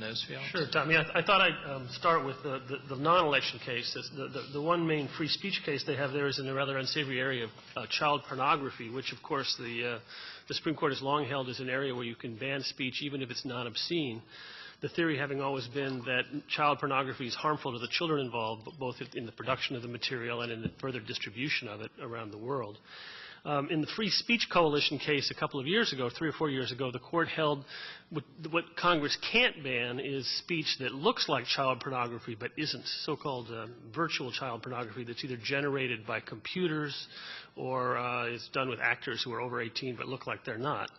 those fields? Sure, Tommy. I thought I'd start with the non-election case. The one main free speech case they have there is in a rather unsavory area of child pornography, which, of course, the Supreme Court has long held as an area where you can ban speech even if it's not obscene. The theory having always been that child pornography is harmful to the children involved, both in the production of the material and in the further distribution of it around the world. In the Free Speech Coalition case a couple of years ago, 3 or 4 years ago, the court held what Congress can't ban is speech that looks like child pornography but isn't, so-called virtual child pornography that's either generated by computers or is done with actors who are over 18 but look like they're not.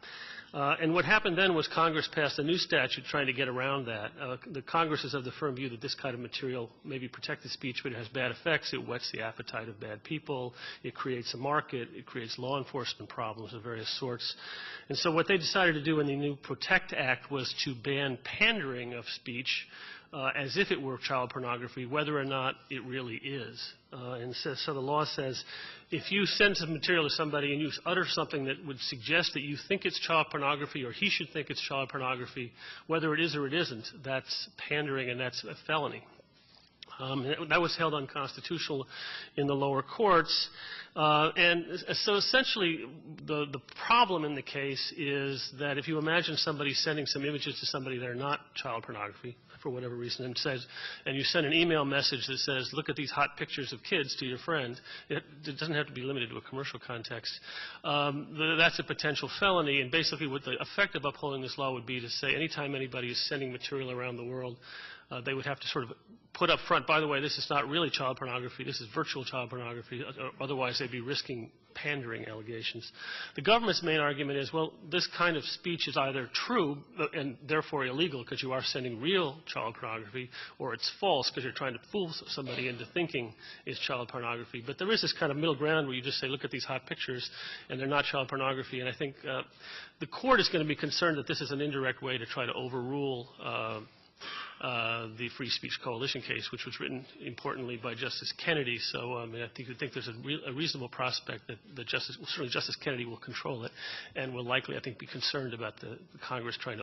And what happened then was Congress passed a new statute trying to get around that. The Congress is of the firm view that this kind of material may be protected speech, but it has bad effects. It whets the appetite of bad people. It creates a market. It creates law enforcement problems of various sorts. And so what they decided to do in the new PROTECT Act was to ban pandering of speech as if it were child pornography, whether or not it really is. And so the law says if you send some material to somebody and you utter something that would suggest that you think it's child pornography or he should think it's child pornography, whether it is or it isn't, that's pandering and that's a felony. That was held unconstitutional in the lower courts. And so essentially the problem in the case is that if you imagine somebody sending some images to somebody that are not child pornography for whatever reason and you send an email message that says, look at these hot pictures of kids to your friend, it doesn't have to be limited to a commercial context, that's a potential felony. And basically what the effect of upholding this law would be to say anytime anybody is sending material around the world, they would have to sort of put up front, by the way, this is not really child pornography, this is virtual child pornography, otherwise they'd be risking pandering allegations. The government's main argument is, well, this kind of speech is either true and therefore illegal because you are sending real child pornography, or it's false because you're trying to fool somebody into thinking it's child pornography. But there is this kind of middle ground where you just say, look at these hot pictures, and they're not child pornography. And I think the court is going to be concerned that this is an indirect way to try to overrule the Free Speech Coalition case, which was written importantly by Justice Kennedy. So I think there's a reasonable prospect that certainly Justice Kennedy will control it and will likely, I think, be concerned about the Congress trying to